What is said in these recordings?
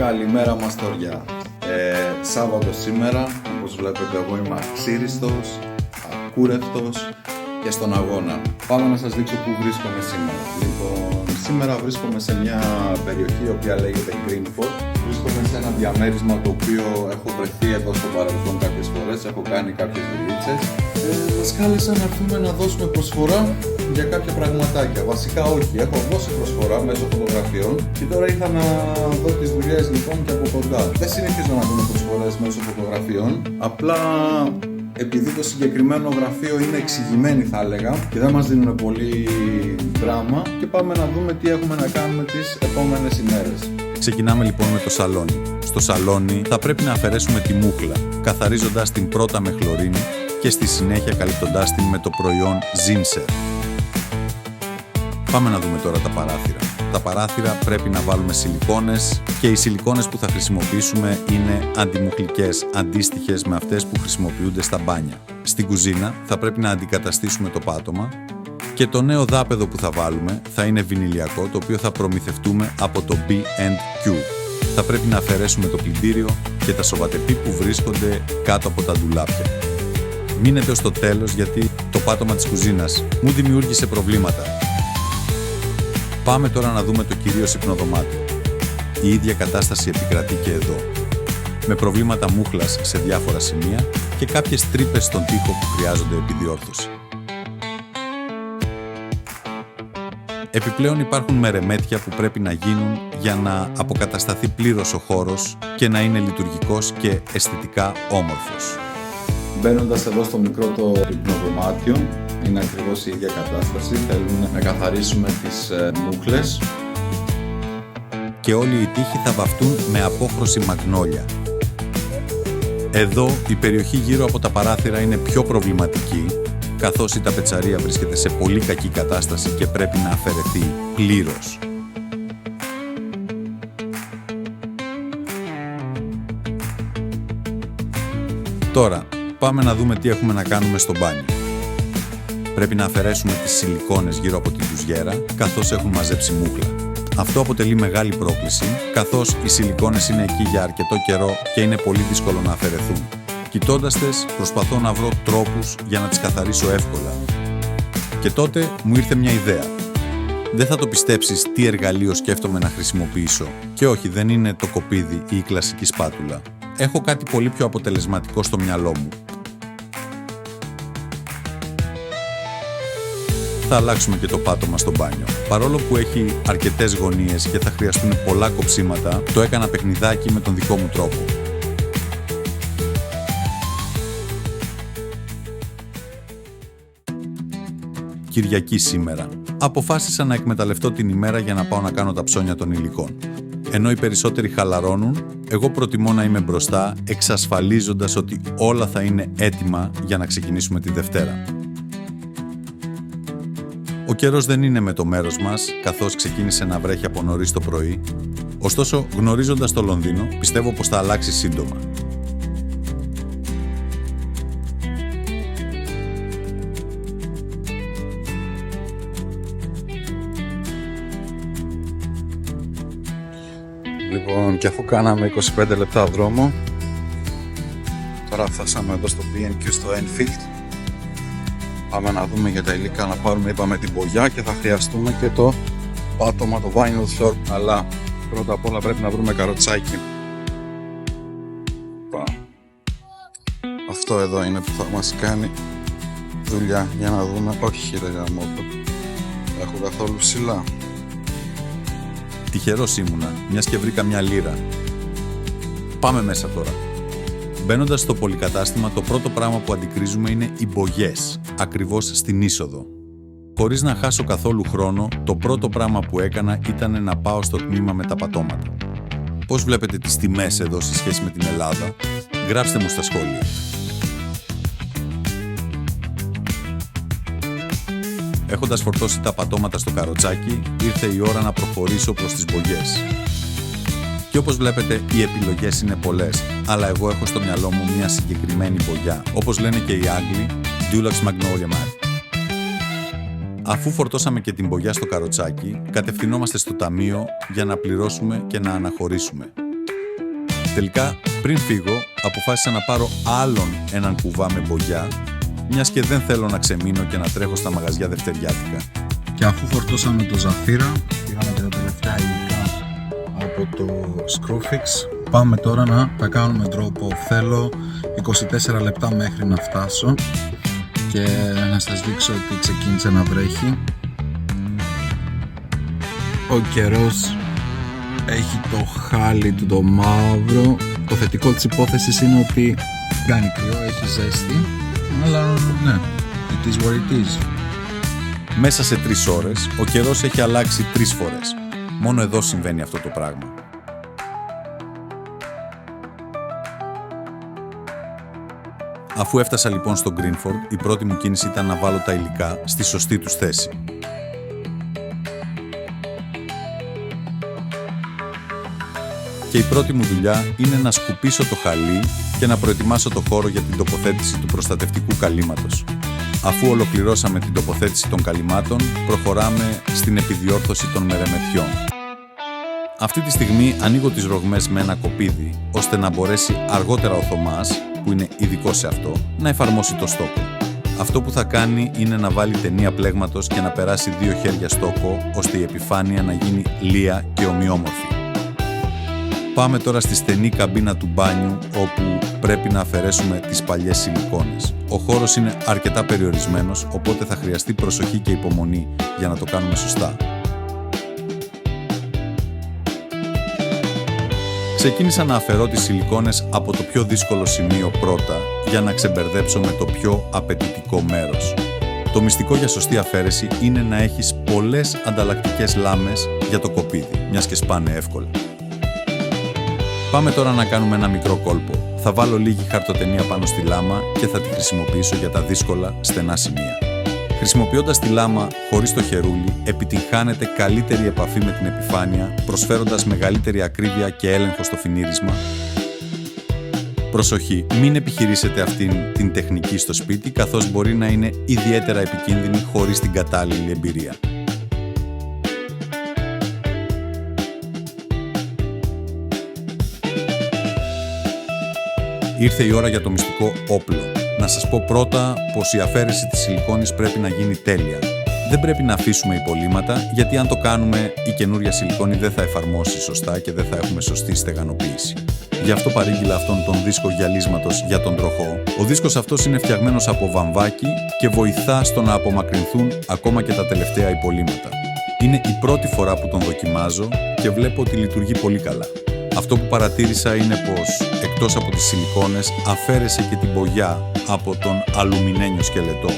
Καλημέρα Μαστοριά. Σάββατο σήμερα, όπως βλέπετε εγώ είμαι αξίριστος, ακούρευτος και στον αγώνα. Πάμε να σας δείξω πού βρίσκομαι σήμερα. Λοιπόν, σήμερα βρίσκομαι σε μια περιοχή η οποία λέγεται Greenford. Βρίσκομαι σε ένα διαμέρισμα το οποίο έχω βρεθεί εδώ στο παρελθόν κάποιες φορές, έχω κάνει κάποιες δουλίτσες. Μας κάλεσαν να έρθουμε να δώσουμε προσφορά για κάποια πραγματάκια. Βασικά όχι, έχω δώσει προσφορά μέσω φωτογραφιών και τώρα ήρθα να δω τις δουλειές λοιπόν και από κοντά. Δεν συνηθίζω να δούμε προσφορές μέσω φωτογραφιών, απλά επειδή το συγκεκριμένο γραφείο είναι εξηγημένη θα έλεγα και δεν μας δίνουν πολύ δράμα και πάμε να δούμε τι έχουμε να κάνουμε τις επόμενες ημέρες. Ξεκινάμε λοιπόν με το σαλόνι. Στο σαλόνι θα πρέπει να αφαιρέσουμε τη μούχλα, καθαρίζοντας την πρώτα με χλωρίνη και στη συνέχεια καλύπτοντάς την με το προϊόν Zinsser. Πάμε να δούμε τώρα τα παράθυρα. Τα παράθυρα πρέπει να βάλουμε σιλικόνες και οι σιλικόνες που θα χρησιμοποιήσουμε είναι αντιμουχλικές, αντίστοιχες με αυτές που χρησιμοποιούνται στα μπάνια. Στην κουζίνα θα πρέπει να αντικαταστήσουμε το πάτωμα και το νέο δάπεδο που θα βάλουμε θα είναι βινιλιακό, το οποίο θα προμηθευτούμε από το B&Q. Θα πρέπει να αφαιρέσουμε το πλυντήριο και τα σοβατεπί που βρίσκονται κάτω από τα ντουλάπια. Μείνετε ως το τέλος γιατί το πάτωμα της κουζίνας μου δημιούργησε προβλήματα. Πάμε τώρα να δούμε το κυρίως υπνοδωμάτιο. Η ίδια κατάσταση επικρατεί και εδώ. Με προβλήματα μούχλας σε διάφορα σημεία και κάποιες τρύπες στον τοίχο που χρειάζονται επιδιόρθωση. Επιπλέον υπάρχουν μερεμέτια που πρέπει να γίνουν για να αποκατασταθεί πλήρως ο χώρος και να είναι λειτουργικός και αισθητικά όμορφος. Μπαίνοντας εδώ στο μικρό το υπνοδωμάτιο, είναι ακριβώς η ίδια κατάσταση. Θέλουμε να καθαρίσουμε τις μούχλες. Και όλοι οι τοίχοι θα βαφτούν με απόχρωση μαγνόλια. Εδώ η περιοχή γύρω από τα παράθυρα είναι πιο προβληματική, καθώς η ταπετσαρία βρίσκεται σε πολύ κακή κατάσταση και πρέπει να αφαιρεθεί πλήρως. Τώρα, πάμε να δούμε τι έχουμε να κάνουμε στο μπάνιο. Πρέπει να αφαιρέσουμε τις σιλικόνες γύρω από την ντουζιέρα, καθώς έχουν μαζέψει μούχλα. Αυτό αποτελεί μεγάλη πρόκληση, καθώς οι σιλικόνες είναι εκεί για αρκετό καιρό και είναι πολύ δύσκολο να αφαιρεθούν. Κοιτώντας τες, προσπαθώ να βρω τρόπους για να τις καθαρίσω εύκολα. Και τότε μου ήρθε μια ιδέα. Δεν θα το πιστέψεις τι εργαλείο σκέφτομαι να χρησιμοποιήσω. Και όχι, δεν είναι το κοπίδι ή η κλασική σπάτουλα. Έχω κάτι πολύ πιο αποτελεσματικό στο μυαλό μου. Θα αλλάξουμε και το πάτωμα στο μπάνιο. Παρόλο που έχει αρκετές γωνίες και θα χρειαστούν πολλά κοψίματα, το έκανα παιχνιδάκι με τον δικό μου τρόπο. Κυριακή σήμερα. Αποφάσισα να εκμεταλλευτώ την ημέρα για να πάω να κάνω τα ψώνια των υλικών. Ενώ οι περισσότεροι χαλαρώνουν, εγώ προτιμώ να είμαι μπροστά, εξασφαλίζοντας ότι όλα θα είναι έτοιμα για να ξεκινήσουμε τη Δευτέρα. Ο καιρός δεν είναι με το μέρος μας, καθώς ξεκίνησε να βρέχει από νωρίς το πρωί. Ωστόσο, γνωρίζοντας το Λονδίνο, πιστεύω πως θα αλλάξει σύντομα. Λοιπόν, και αφού κάναμε 25 λεπτά δρόμο, τώρα φτάσαμε εδώ στο B&Q στο Enfield. Πάμε να δούμε για τα υλικά, να πάρουμε, είπαμε, την μπογιά και θα χρειαστούμε και το πάτωμα, το vinyl short. Αλλά πρώτα απ' όλα πρέπει να βρούμε καροτσάκι. Αυτό εδώ είναι που θα μας κάνει δουλειά. Για να δούμε. Όχι ρε γαμότο, έχω καθόλου ψηλά. Τυχερός ήμουνα, μιας και βρήκα μια λίρα. Πάμε μέσα τώρα. Μπαίνοντας στο πολυκατάστημα, το πρώτο πράγμα που αντικρίζουμε είναι οι μπογιές, ακριβώς στην είσοδο. Χωρίς να χάσω καθόλου χρόνο, το πρώτο πράγμα που έκανα ήταν να πάω στο τμήμα με τα πατώματα. Πώς βλέπετε τις τιμές εδώ σε σχέση με την Ελλάδα? Γράψτε μου στα σχόλια. Έχοντας φορτώσει τα πατώματα στο καροτσάκι, ήρθε η ώρα να προχωρήσω προς τις μπογιές. Και όπως βλέπετε, οι επιλογές είναι πολλές, αλλά εγώ έχω στο μυαλό μου μια συγκεκριμένη μπογιά, όπως λένε και οι Άγγλοι, Dulux Magnolia Mat. Αφού φορτώσαμε και την μπογιά στο καροτσάκι, κατευθυνόμαστε στο ταμείο για να πληρώσουμε και να αναχωρήσουμε. Τελικά, πριν φύγω, αποφάσισα να πάρω άλλον έναν κουβά με μπογιά, μιας και δεν θέλω να ξεμείνω και να τρέχω στα μαγαζιά δευτεριάτικα. Και αφού φορτώσαμε το Ζαφύρα, πήγαμε και τα τελευταία υλικά από το Screwfix, πάμε τώρα να τα κάνουμε drop-off. Θέλω 24 λεπτά μέχρι να φτάσω και να σας δείξω ότι ξεκίνησε να βρέχει. Ο καιρός έχει το χάλι του το μαύρο. Το θετικό της υπόθεσης είναι ότι κάνει κρύο, έχει ζέστη, αλλά ναι, it is what it is. Μέσα σε 3 ώρες ο καιρός έχει αλλάξει 3 φορές. Μόνο εδώ συμβαίνει αυτό το πράγμα. Αφού έφτασα λοιπόν στο Greenford, η πρώτη μου κίνηση ήταν να βάλω τα υλικά στη σωστή τους θέση. Και η πρώτη μου δουλειά είναι να σκουπίσω το χαλί και να προετοιμάσω το χώρο για την τοποθέτηση του προστατευτικού καλύματος. Αφού ολοκληρώσαμε την τοποθέτηση των καλυμάτων, προχωράμε στην επιδιόρθωση των μερεμετιών. Αυτή τη στιγμή ανοίγω τις ρογμές με ένα κοπίδι, ώστε να μπορέσει αργότερα ο Θωμάς, που είναι ειδικός σε αυτό, να εφαρμόσει το στόκο. Αυτό που θα κάνει είναι να βάλει ταινία πλέγματος και να περάσει 2 χέρια στόκο, ώστε η επιφάνεια να γίνει λία και ομοιόμορφη. Πάμε τώρα στη στενή καμπίνα του μπάνιου, όπου πρέπει να αφαιρέσουμε τις παλιές σιλικόνες. Ο χώρος είναι αρκετά περιορισμένος, οπότε θα χρειαστεί προσοχή και υπομονή για να το κάνουμε σωστά. Ξεκίνησα να αφαιρώ τις σιλικόνες από το πιο δύσκολο σημείο πρώτα, για να ξεμπερδέψω με το πιο απαιτητικό μέρος. Το μυστικό για σωστή αφαίρεση είναι να έχεις πολλές ανταλλακτικές λάμες για το κοπίδι, μιας και σπάνε εύκολα. Πάμε τώρα να κάνουμε ένα μικρό κόλπο. Θα βάλω λίγη χαρτοτενία πάνω στη λάμα και θα τη χρησιμοποιήσω για τα δύσκολα στενά σημεία. Χρησιμοποιώντας τη λάμα χωρίς το χερούλι, επιτυγχάνετε καλύτερη επαφή με την επιφάνεια, προσφέροντας μεγαλύτερη ακρίβεια και έλεγχο στο φινίρισμα. Προσοχή, μην επιχειρήσετε αυτήν την τεχνική στο σπίτι, καθώς μπορεί να είναι ιδιαίτερα επικίνδυνη χωρίς την κατάλληλη εμπειρία. Ήρθε η ώρα για το μυστικό όπλο. Να σας πω πρώτα πως η αφαίρεση της σιλικόνης πρέπει να γίνει τέλεια. Δεν πρέπει να αφήσουμε υπολείμματα, γιατί αν το κάνουμε, η καινούρια σιλικόνη δεν θα εφαρμόσει σωστά και δεν θα έχουμε σωστή στεγανοποίηση. Γι' αυτό παρήγγειλα αυτόν τον δίσκο γυαλίσματος για τον τροχό. Ο δίσκος αυτός είναι φτιαγμένος από βαμβάκι και βοηθά στο να απομακρυνθούν ακόμα και τα τελευταία υπολείμματα. Είναι η πρώτη φορά που τον δοκιμάζω και βλέπω ότι λειτουργεί πολύ καλά. Αυτό που παρατήρησα είναι πως, εκτός από τις σιλικόνες, αφαίρεσε και την μπογιά από τον αλουμινένιο σκελετό.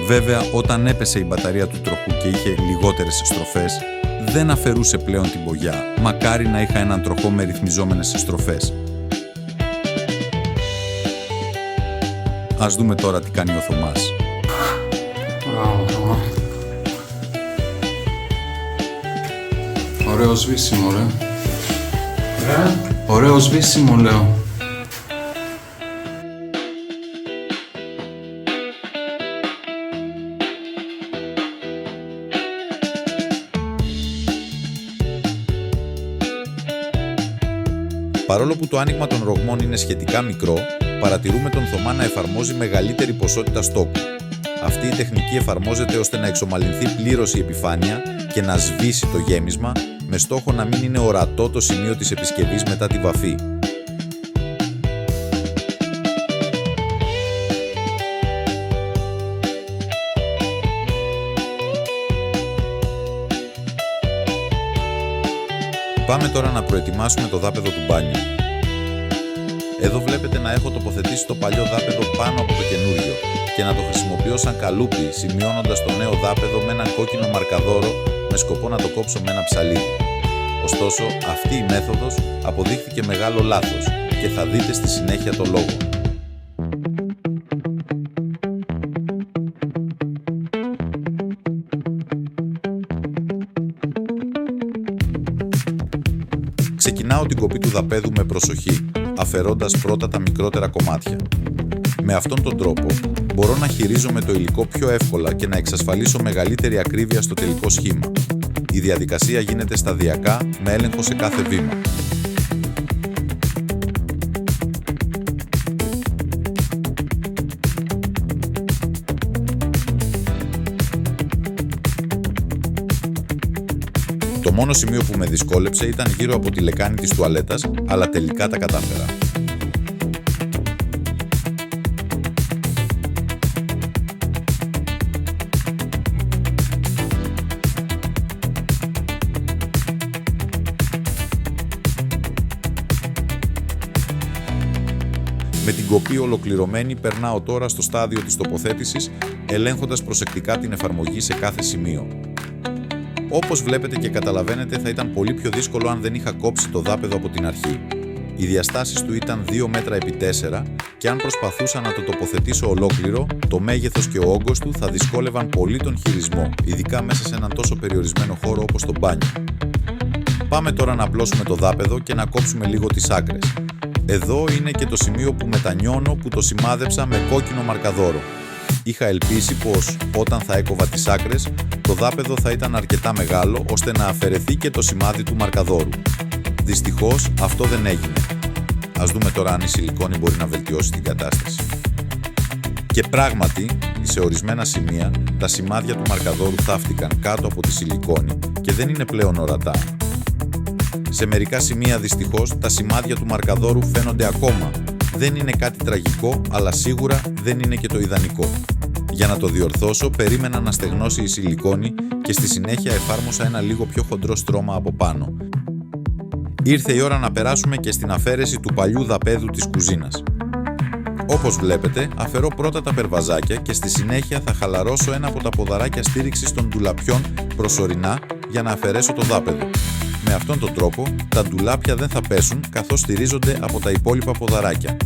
Βέβαια, όταν έπεσε η μπαταρία του τροχού και είχε λιγότερες στροφές, δεν αφαιρούσε πλέον την μπογιά. Μακάρι να είχα έναν τροχό με ρυθμιζόμενες στροφές. Ας δούμε τώρα τι κάνει ο Θωμάς. Ωραίο σβήσιμο, ρε. Ωραίο σβήσιμο, λέω. Παρόλο που το άνοιγμα των ρογμών είναι σχετικά μικρό, παρατηρούμε τον Θωμά να εφαρμόζει μεγαλύτερη ποσότητα στόκου. Αυτή η τεχνική εφαρμόζεται ώστε να εξομαλυνθεί πλήρως η επιφάνεια και να σβήσει το γέμισμα, με στόχο να μην είναι ορατό το σημείο της επισκευής μετά τη βαφή. Πάμε τώρα να προετοιμάσουμε το δάπεδο του μπάνιου. Εδώ βλέπετε να έχω τοποθετήσει το παλιό δάπεδο πάνω από το καινούριο και να το χρησιμοποιώ σαν καλούπι, σημειώνοντας το νέο δάπεδο με ένα κόκκινο μαρκαδόρο με σκοπό να το κόψω με ένα ψαλίδι. Ωστόσο, αυτή η μέθοδος αποδείχθηκε μεγάλο λάθος και θα δείτε στη συνέχεια το λόγο. Ξεκινάω την κοπή του δαπέδου με προσοχή, αφαιρώντας πρώτα τα μικρότερα κομμάτια. Με αυτόν τον τρόπο μπορώ να χειρίζομαι το υλικό πιο εύκολα και να εξασφαλίσω μεγαλύτερη ακρίβεια στο τελικό σχήμα. Η διαδικασία γίνεται σταδιακά με έλεγχο σε κάθε βήμα. μόνο σημείο που με δυσκόλεψε ήταν γύρω από τη λεκάνη της τουαλέτας, αλλά τελικά τα κατάφερα. Με την κοπή ολοκληρωμένη περνάω τώρα στο στάδιο της τοποθέτησης, ελέγχοντας προσεκτικά την εφαρμογή σε κάθε σημείο. Όπως βλέπετε και καταλαβαίνετε, θα ήταν πολύ πιο δύσκολο αν δεν είχα κόψει το δάπεδο από την αρχή. Οι διαστάσεις του ήταν 2 μέτρα επί 4 και αν προσπαθούσα να το τοποθετήσω ολόκληρο, το μέγεθος και ο όγκος του θα δυσκόλευαν πολύ τον χειρισμό, ειδικά μέσα σε έναν τόσο περιορισμένο χώρο όπως το μπάνιο. Πάμε τώρα να απλώσουμε το δάπεδο και να κόψουμε λίγο τις άκρες. Εδώ είναι και το σημείο που μετανιώνω που το σημάδεψα με κόκκινο μαρκαδόρο. Είχα ελπίσει πως όταν θα έκοβα τις άκρες, το δάπεδο θα ήταν αρκετά μεγάλο ώστε να αφαιρεθεί και το σημάδι του μαρκαδόρου. Δυστυχώς αυτό δεν έγινε. Ας δούμε τώρα αν η σιλικόνη μπορεί να βελτιώσει την κατάσταση. Και πράγματι, σε ορισμένα σημεία, τα σημάδια του μαρκαδόρου θαύτηκαν κάτω από τη σιλικόνη και δεν είναι πλέον ορατά. Σε μερικά σημεία δυστυχώς τα σημάδια του μαρκαδόρου φαίνονται ακόμα. Δεν είναι κάτι τραγικό, αλλά σίγουρα δεν είναι και το ιδανικό. Για να το διορθώσω, περίμενα να στεγνώσει η σιλικόνη και στη συνέχεια εφάρμοσα ένα λίγο πιο χοντρό στρώμα από πάνω. Ήρθε η ώρα να περάσουμε και στην αφαίρεση του παλιού δαπέδου της κουζίνας. Όπως βλέπετε, αφαιρώ πρώτα τα περβαζάκια και στη συνέχεια θα χαλαρώσω ένα από τα ποδαράκια στήριξης των ντουλαπιών προσωρινά για να αφαιρέσω το δάπεδο. Με αυτόν τον τρόπο, τα ντουλάπια δεν θα πέσουν καθώς στηρίζονται από τα υπόλοιπα ποδαράκια.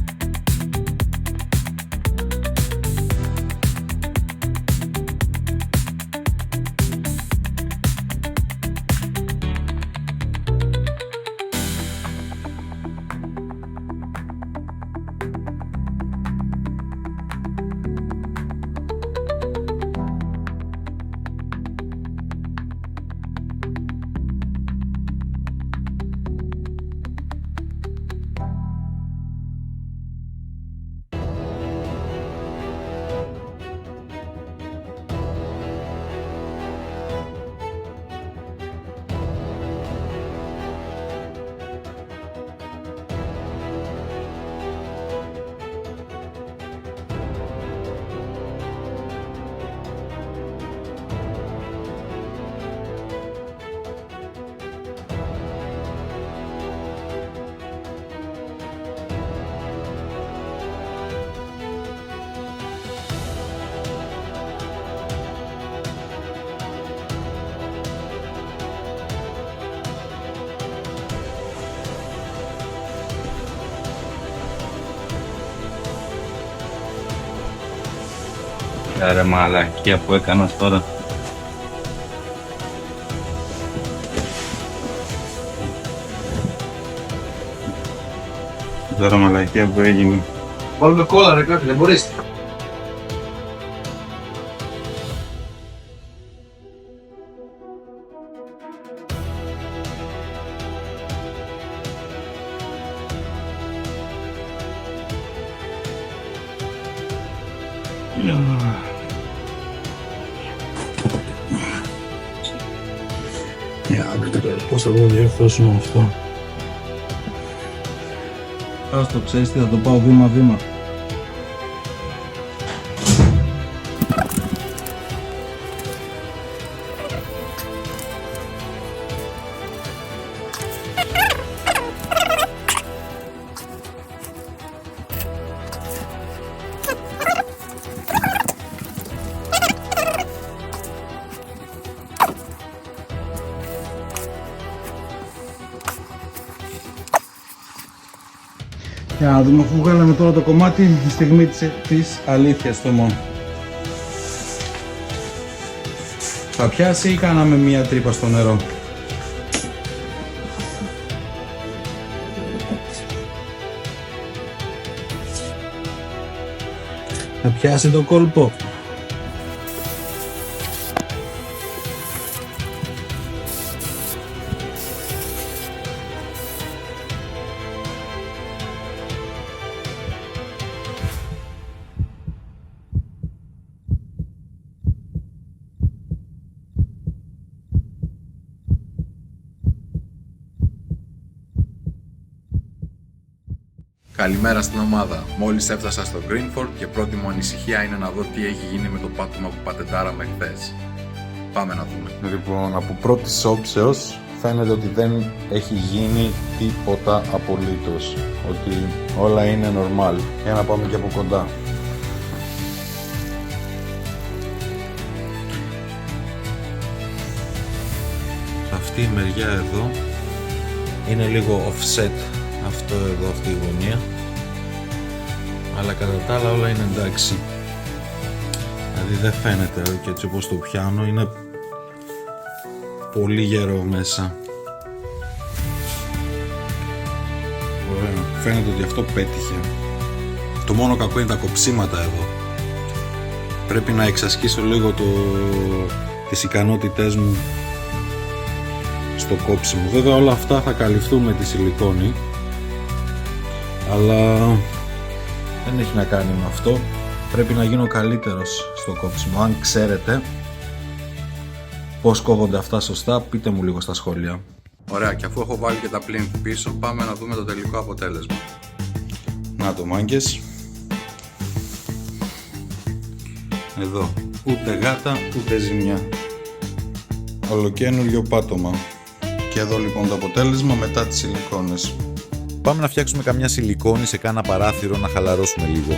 Άρα μαλακία που έκανας τώρα. Τώρα μαλακία που έγινε. Βάλουμε κόλλα ρε κάτι, δεν μπορείς. Πώς θα το διορθώσουμε αυτό? Ας το ξέρεις τι, θα το πάω βήμα-βήμα. Για να δούμε, αφού βγάλαμε τώρα το κομμάτι, η στιγμή της αλήθειας το μόνο. Θα πιάσει ή κάναμε μία τρύπα στο νερό? Θα πιάσει το κόλπο. Καλημέρα στην ομάδα. Μόλις έφτασα στο Greenford και πρώτη μου ανησυχία είναι να δω τι έχει γίνει με το πάτωμα που πατεντάραμε χθες. Πάμε να δούμε. Λοιπόν, από πρώτης όψεως φαίνεται ότι δεν έχει γίνει τίποτα απολύτως. Ότι όλα είναι normal. Για να πάμε και από κοντά. Αυτή η μεριά εδώ είναι λίγο offset, αυτό εδώ, αυτή η γωνία, αλλά κατά τα άλλα όλα είναι εντάξει. Δηλαδή δεν φαίνεται και έτσι όπως το πιάνω, είναι πολύ γερό μέσα. Ωραία, φαίνεται ότι αυτό πέτυχε. Το μόνο κακό είναι τα κοψίματα εδώ. Πρέπει να εξασκήσω λίγο τις ικανότητές μου στο κόψιμο. Βέβαια όλα αυτά θα καλυφθούν με τη σιλικόνη, αλλά δεν έχει να κάνει με αυτό. Πρέπει να γίνω καλύτερος στο κόψιμο. Αν ξέρετε πώς κόβονται αυτά σωστά, πείτε μου λίγο στα σχόλια. Ωραία, και αφού έχω βάλει και τα plinth πίσω, πάμε να δούμε το τελικό αποτέλεσμα. Να το μάγκες. Εδώ ούτε γάτα ούτε ζημιά. Ολοκαίνουργιο πάτωμα. Και εδώ λοιπόν το αποτέλεσμα μετά τις σιλικόνες. Πάμε να φτιάξουμε καμιά σιλικόνη σε κάνα παράθυρο να χαλαρώσουμε λίγο.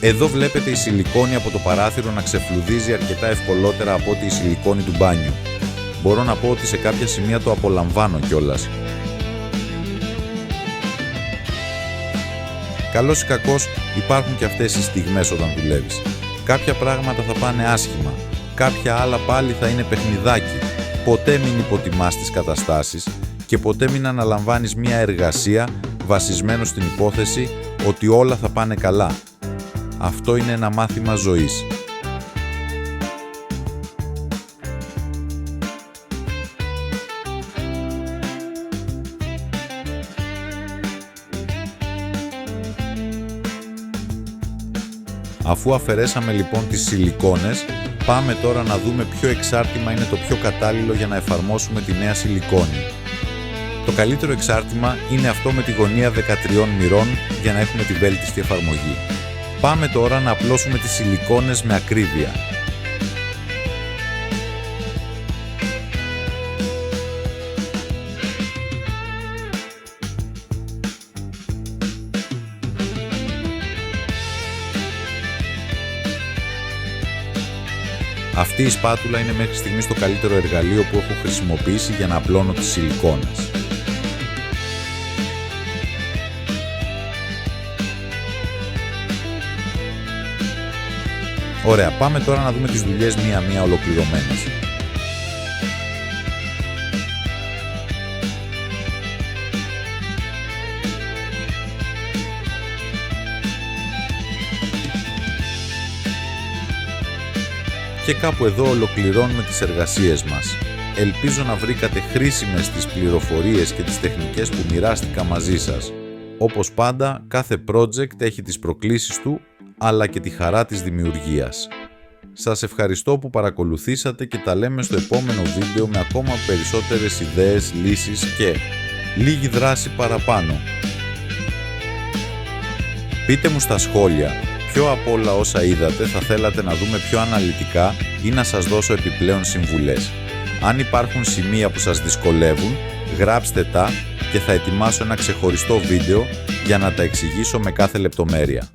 Εδώ βλέπετε η σιλικόνη από το παράθυρο να ξεφλουδίζει αρκετά ευκολότερα από ότι η σιλικόνη του μπάνιου. Μπορώ να πω ότι σε κάποια σημεία το απολαμβάνω κιόλας. Καλώς ή κακώς υπάρχουν και αυτές οι στιγμές όταν δουλεύεις. Κάποια πράγματα θα πάνε άσχημα, κάποια άλλα πάλι θα είναι παιχνιδάκι. Ποτέ μην υποτιμάς τις καταστάσεις και ποτέ μην αναλαμβάνεις μια εργασία βασισμένο στην υπόθεση ότι όλα θα πάνε καλά. Αυτό είναι ένα μάθημα ζωής. Αφού αφαιρέσαμε λοιπόν τις σιλικόνες, πάμε τώρα να δούμε ποιο εξάρτημα είναι το πιο κατάλληλο για να εφαρμόσουμε τη νέα σιλικόνη. Το καλύτερο εξάρτημα είναι αυτό με τη γωνία 13 μοιρών για να έχουμε τη βέλτιστη εφαρμογή. Πάμε τώρα να απλώσουμε τις σιλικόνες με ακρίβεια. Αυτή η σπάτουλα είναι μέχρι στιγμής το καλύτερο εργαλείο που έχω χρησιμοποιήσει για να απλώνω τις σιλικόνες. Ωραία, πάμε τώρα να δούμε τις δουλειές μία-μία ολοκληρωμένες. Και κάπου εδώ ολοκληρώνουμε τις εργασίες μας. Ελπίζω να βρήκατε χρήσιμες τις πληροφορίες και τις τεχνικές που μοιράστηκα μαζί σας. Όπως πάντα, κάθε project έχει τις προκλήσεις του, αλλά και τη χαρά της δημιουργίας. Σας ευχαριστώ που παρακολουθήσατε και τα λέμε στο επόμενο βίντεο με ακόμα περισσότερες ιδέες, λύσεις και λίγη δράση παραπάνω. Πείτε μου στα σχόλια ποιο από όλα όσα είδατε θα θέλατε να δούμε πιο αναλυτικά ή να σας δώσω επιπλέον συμβουλές. Αν υπάρχουν σημεία που σας δυσκολεύουν, γράψτε τα και θα ετοιμάσω ένα ξεχωριστό βίντεο για να τα εξηγήσω με κάθε λεπτομέρεια.